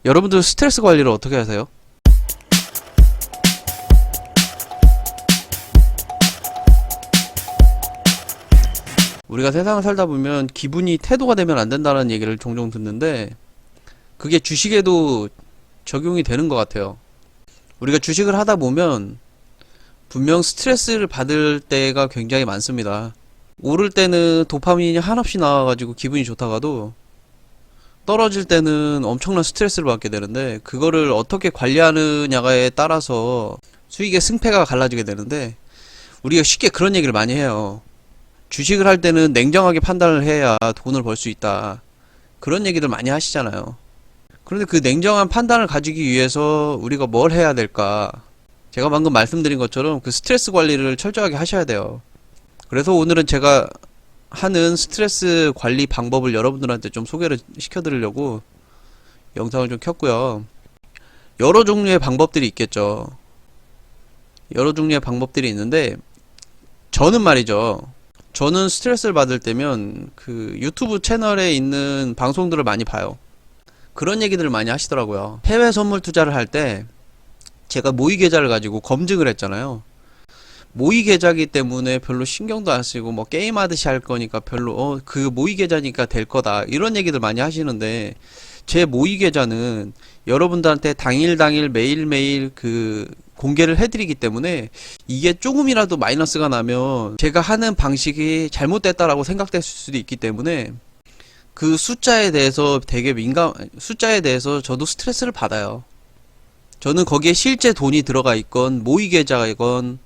여러분들 스트레스 관리를 어떻게 하세요? 우리가 세상을 살다 보면 기분이 태도가 되면 안 된다는 얘기를 종종 듣는데 그게 주식에도 적용이 되는 것 같아요. 우리가 주식을 하다 보면 분명 스트레스를 받을 때가 굉장히 많습니다. 오를 때는 도파민이 한없이 나와가지고 기분이 좋다가도 떨어질 때는 엄청난 스트레스를 받게 되는데 그거를 어떻게 관리하느냐에 따라서 수익의 승패가 갈라지게 되는데 우리가 쉽게 그런 얘기를 많이 해요. 주식을 할 때는 냉정하게 판단을 해야 돈을 벌 수 있다. 그런 얘기들 많이 하시잖아요. 그런데 그 냉정한 판단을 가지기 위해서 우리가 뭘 해야 될까? 제가 방금 말씀드린 것처럼 그 스트레스 관리를 철저하게 하셔야 돼요. 그래서 오늘은 제가 하는 스트레스 관리 방법을 여러분들한테 좀 소개를 시켜드리려고 영상을 좀 켰고요. 여러 종류의 방법들이 있겠죠. 여러 종류의 방법들이 있는데 저는 말이죠. 저는 스트레스를 받을 때면 그 유튜브 채널에 있는 방송들을 많이 봐요. 그런 얘기들을 많이 하시더라고요. 해외 선물 투자를 할 때 제가 모의 계좌를 가지고 검증을 했잖아요. 모의 계좌기 때문에 별로 신경도 안 쓰고 뭐 게임하듯이 할 거니까 별로 그 모의 계좌니까 될 거다 이런 얘기들 많이 하시는데 제 모의 계좌는 여러분들한테 당일 매일매일 그 공개를 해드리기 때문에 이게 조금이라도 마이너스가 나면 제가 하는 방식이 잘못됐다라고 생각될 수도 있기 때문에 그 숫자에 대해서 되게 숫자에 대해서 저도 스트레스를 받아요. 저는 거기에 실제 돈이 들어가 있건 모의 계좌이건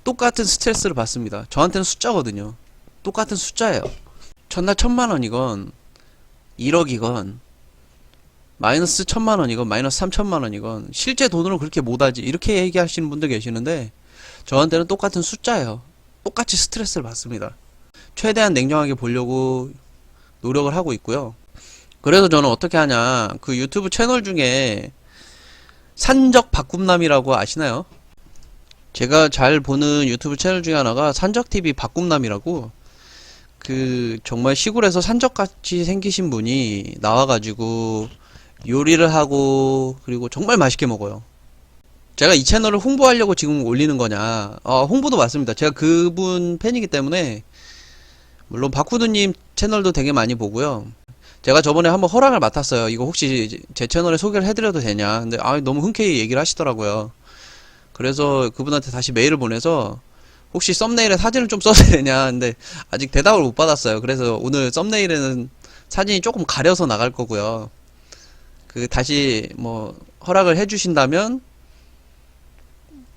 똑같은 스트레스를 받습니다. 저한테는 숫자거든요. 똑같은 숫자예요. 첫날 1000만원이건 1억이건 마이너스 1000만원이건 마이너스 3000만원이건 실제 돈으로 그렇게 못하지 이렇게 얘기하시는 분들 계시는데 저한테는 똑같은 숫자예요. 똑같이 스트레스를 받습니다. 최대한 냉정하게 보려고 노력을 하고 있고요. 그래서 저는 어떻게 하냐, 그 유튜브 채널 중에 산적 바꿈남이라고 아시나요? 제가 잘 보는 유튜브 채널 중에 하나가 산적TV 바꿈남이라고, 그 정말 시골에서 산적같이 생기신 분이 나와가지고 요리를 하고 그리고 정말 맛있게 먹어요. 제가 이 채널을 홍보하려고 지금 올리는 거냐, 홍보도 맞습니다. 제가 그분 팬이기 때문에 물론 박후드님 채널도 되게 많이 보고요. 제가 저번에 한번 허락을 맡았어요. 이거 혹시 제 채널에 소개를 해드려도 되냐. 근데 너무 흔쾌히 얘기를 하시더라고요. 그래서 그분한테 다시 메일을 보내서 혹시 썸네일에 사진을 좀 써도 되냐. 근데 아직 대답을 못 받았어요. 그래서 오늘 썸네일에는 사진이 조금 가려서 나갈 거고요. 그 다시 뭐 허락을 해주신다면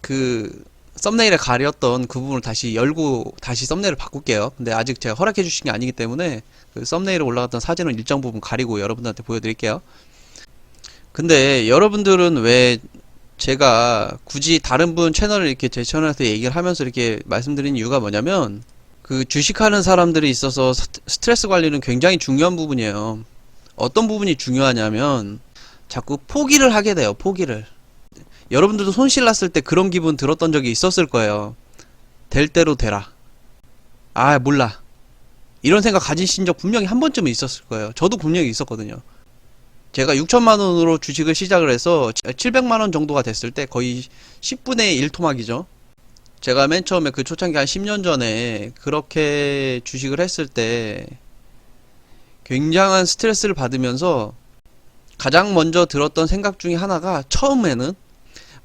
그 썸네일에 가렸던 그 부분을 다시 열고 다시 썸네일을 바꿀게요. 근데 아직 제가 허락해 주신 게 아니기 때문에 그 썸네일에 올라갔던 사진은 일정 부분 가리고 여러분들한테 보여드릴게요. 근데 여러분들은 왜 제가 굳이 다른 분 채널을 이렇게 제 채널에서 얘기를 하면서 이렇게 말씀드린 이유가 뭐냐면 그 주식하는 사람들이 있어서 스트레스 관리는 굉장히 중요한 부분이에요. 어떤 부분이 중요하냐면 자꾸 포기를 하게 돼요. 포기를. 여러분들도 손실 났을 때 그런 기분 들었던 적이 있었을 거예요. 될 대로 되라. 몰라. 이런 생각 가지신 적 분명히 한 번쯤은 있었을 거예요. 저도 분명히 있었거든요. 제가 6천만원으로 주식을 시작을 해서 700만원 정도가 됐을 때 거의 10분의 1 토막이죠. 제가 맨 처음에 그 초창기 한 10년 전에 그렇게 주식을 했을 때 굉장한 스트레스를 받으면서 가장 먼저 들었던 생각 중에 하나가, 처음에는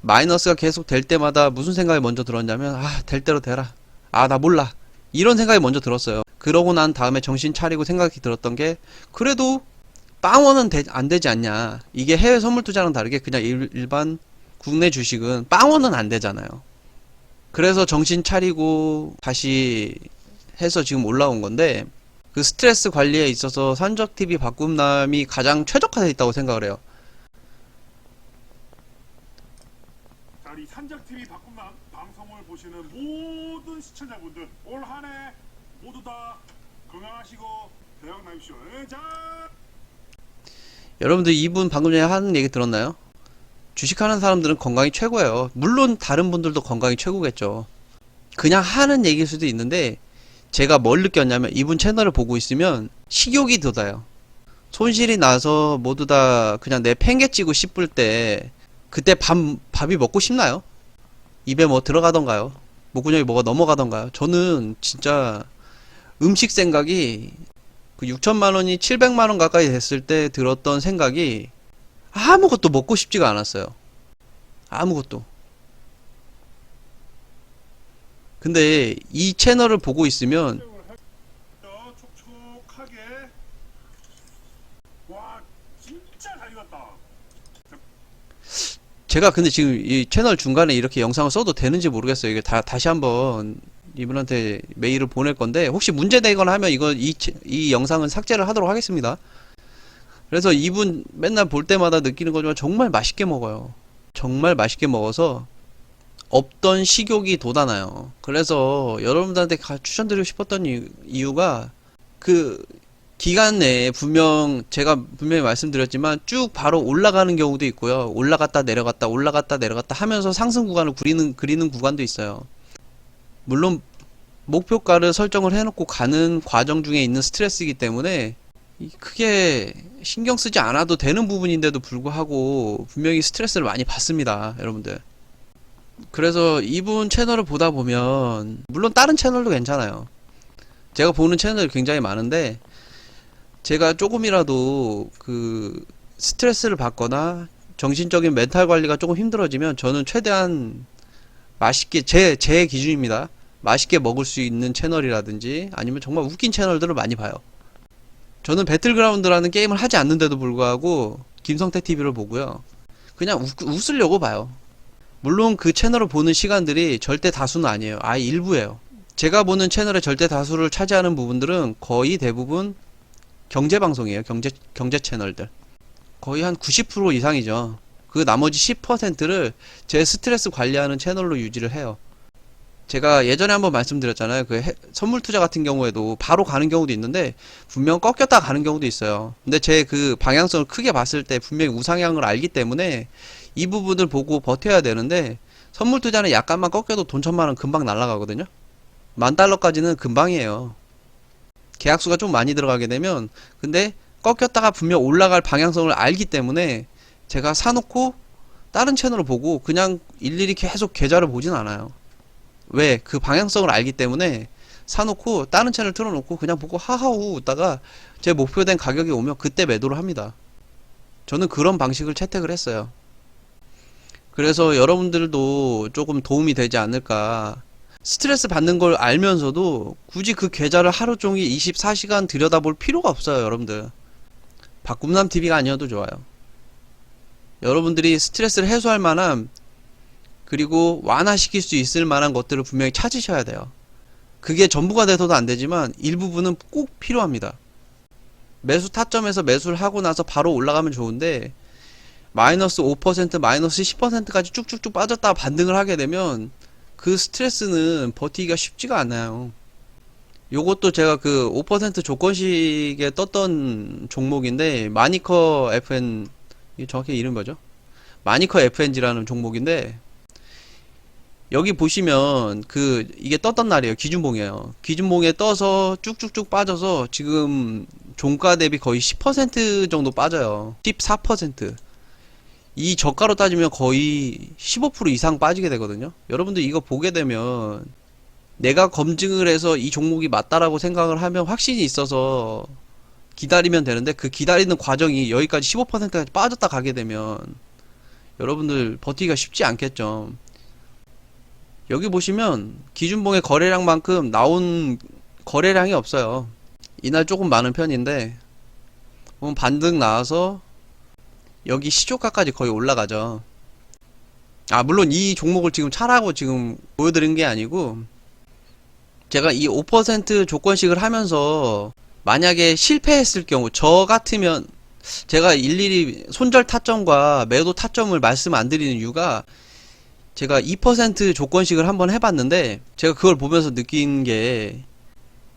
마이너스가 계속 될 때마다 무슨 생각이 먼저 들었냐면 될 대로 되라. 나 몰라. 이런 생각이 먼저 들었어요. 그러고 난 다음에 정신 차리고 생각이 들었던 게, 그래도 빵원은 안 되지 않냐. 이게 해외 선물 투자랑 다르게 그냥 일반 국내 주식은 빵원은 안 되잖아요. 그래서 정신 차리고 다시 해서 지금 올라온 건데, 그 스트레스 관리에 있어서 산적TV 바꿈남이 가장 최적화되어 있다고 생각을 해요. 이 산적TV 바꿈남 방송을 보시는 모든 시청자분들 올 한 해 모두 다 건강하시고 대박 나십시오. 자, 여러분들 이분 방금 전에 하는 얘기 들었나요? 주식하는 사람들은 건강이 최고예요. 물론 다른 분들도 건강이 최고겠죠. 그냥 하는 얘기일 수도 있는데 제가 뭘 느꼈냐면 이분 채널을 보고 있으면 식욕이 돋아요. 손실이 나서 모두 다 그냥 내 팽개치고 싶을 때 그때 밥이 먹고 싶나요? 입에 뭐 들어가던가요? 목구멍에 뭐가 넘어가던가요? 저는 진짜 음식 생각이 그 6천만 원이 700만 원 가까이 됐을 때 들었던 생각이 아무것도 먹고 싶지가 않았어요. 아무것도. 근데 이 채널을 보고 있으면 촉촉하게. 와, 진짜 잘 익었다. 제가 근데 지금 이 채널 중간에 이렇게 영상을 써도 되는지 모르겠어요. 이게 다시 한번 이분한테 메일을 보낼 건데 혹시 문제되거나 하면 이 영상은 삭제를 하도록 하겠습니다. 그래서 이분 맨날 볼 때마다 느끼는 거지만 정말 맛있게 먹어요. 정말 맛있게 먹어서 없던 식욕이 돋아나요. 그래서 여러분들한테 추천드리고 싶었던 이유가 그 기간 내에 제가 분명히 말씀드렸지만 쭉 바로 올라가는 경우도 있고요. 올라갔다 내려갔다 올라갔다 내려갔다 하면서 상승 구간을 그리는 구간도 있어요. 물론 목표가를 설정을 해놓고 가는 과정 중에 있는 스트레스이기 때문에 크게 신경 쓰지 않아도 되는 부분인데도 불구하고 분명히 스트레스를 많이 받습니다, 여러분들. 그래서 이분 채널을 보다 보면 물론 다른 채널도 괜찮아요. 제가 보는 채널이 굉장히 많은데 제가 조금이라도 그 스트레스를 받거나 정신적인 멘탈 관리가 조금 힘들어지면 저는 최대한 맛있게 제 기준입니다. 맛있게 먹을 수 있는 채널이라든지 아니면 정말 웃긴 채널들을 많이 봐요. 저는 배틀그라운드라는 게임을 하지 않는데도 불구하고 김성태 TV를 보고요. 그냥 웃으려고 봐요. 물론 그 채널을 보는 시간들이 절대 다수는 아니에요. 아예 일부예요. 제가 보는 채널의 절대 다수를 차지하는 부분들은 거의 대부분 경제방송이에요. 경제 채널들. 거의 한 90% 이상이죠. 그 나머지 10%를 제 스트레스 관리하는 채널로 유지를 해요. 제가 예전에 한번 말씀드렸잖아요. 선물 투자 같은 경우에도 바로 가는 경우도 있는데 분명 꺾였다 가는 경우도 있어요. 근데 제 그 방향성을 크게 봤을 때 분명히 우상향을 알기 때문에 이 부분을 보고 버텨야 되는데 선물 투자는 약간만 꺾여도 돈 1,000만 원 금방 날아가거든요. $10,000까지는 금방이에요. 계약수가 좀 많이 들어가게 되면. 근데 꺾였다가 분명 올라갈 방향성을 알기 때문에 제가 사놓고 다른 채널을 보고 그냥 일일이 계속 계좌를 보진 않아요. 왜? 그 방향성을 알기 때문에 사놓고 다른 채널 틀어놓고 그냥 보고 하하호 웃다가 제 목표된 가격이 오면 그때 매도를 합니다. 저는 그런 방식을 채택을 했어요. 그래서 여러분들도 조금 도움이 되지 않을까. 스트레스 받는 걸 알면서도 굳이 그 계좌를 하루 종일 24시간 들여다볼 필요가 없어요, 여러분들. 박꿈남TV가 아니어도 좋아요. 여러분들이 스트레스를 해소할 만한 그리고 완화시킬 수 있을 만한 것들을 분명히 찾으셔야 돼요. 그게 전부가 돼서도 안 되지만 일부분은 꼭 필요합니다. 매수 타점에서 매수를 하고 나서 바로 올라가면 좋은데 마이너스 5% 마이너스 10%까지 쭉쭉쭉 빠졌다가 반등을 하게 되면 그 스트레스는 버티기가 쉽지가 않아요. 요것도 제가 그 5% 조건식에 떴던 종목인데 마니커 FN, 이게 정확히 이름 뭐죠? 마니커 FNG라는 종목인데 여기 보시면 이게 떴던 날이에요. 기준봉이에요. 기준봉에 떠서 쭉쭉쭉 빠져서 지금 종가 대비 거의 10% 정도 빠져요. 14%. 이 저가로 따지면 거의 15% 이상 빠지게 되거든요. 여러분들 이거 보게 되면 내가 검증을 해서 이 종목이 맞다라고 생각을 하면 확신이 있어서 기다리면 되는데 그 기다리는 과정이 여기까지 15%까지 빠졌다 가게 되면 여러분들 버티기가 쉽지 않겠죠. 여기 보시면 기준봉의 거래량만큼 나온 거래량이 없어요. 이날 조금 많은 편인데 반등 나와서 여기 시초가까지 거의 올라가죠. 물론 이 종목을 지금 차라고 지금 보여드린 게 아니고 제가 이 5% 조건식을 하면서 만약에 실패했을 경우 저 같으면 제가 일일이 손절 타점과 매도 타점을 말씀 안 드리는 이유가 제가 2% 조건식을 한번 해봤는데 제가 그걸 보면서 느낀 게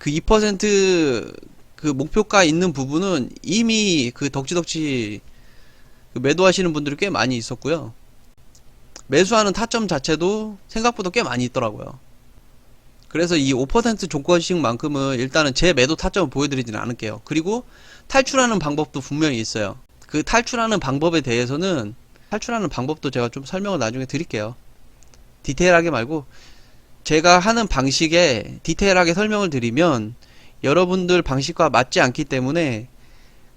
그 2% 그 목표가 있는 부분은 이미 그 덕지덕지 매도하시는 분들이 꽤 많이 있었고요. 매수하는 타점 자체도 생각보다 꽤 많이 있더라고요. 그래서 이 5% 조건식만큼은 일단은 제 매도 타점을 보여드리지는 않을게요. 그리고 탈출하는 방법도 분명히 있어요. 그 탈출하는 방법에 대해서는 탈출하는 방법도 제가 좀 설명을 나중에 드릴게요. 디테일하게 말고 제가 하는 방식에 디테일하게 설명을 드리면 여러분들 방식과 맞지 않기 때문에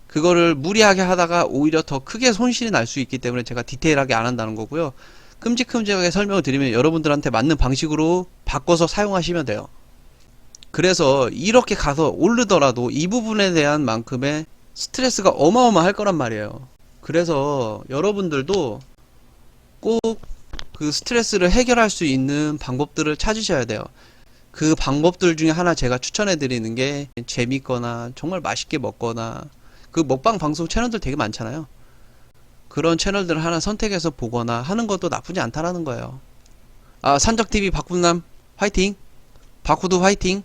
그거를 무리하게 하다가 오히려 더 크게 손실이 날 수 있기 때문에 제가 디테일하게 안 한다는 거고요. 큼직큼직하게 설명을 드리면 여러분들한테 맞는 방식으로 바꿔서 사용하시면 돼요. 그래서 이렇게 가서 오르더라도 이 부분에 대한 만큼의 스트레스가 어마어마할 거란 말이에요. 그래서 여러분들도 꼭 그 스트레스를 해결할 수 있는 방법들을 찾으셔야 돼요. 그 방법들 중에 하나 제가 추천해 드리는 게 재밌거나 정말 맛있게 먹거나 그 먹방 방송 채널들 되게 많잖아요. 그런 채널들을 하나 선택해서 보거나 하는 것도 나쁘지 않다라는 거예요. 아, 산적TV 박군남 화이팅! 바쿠드 화이팅!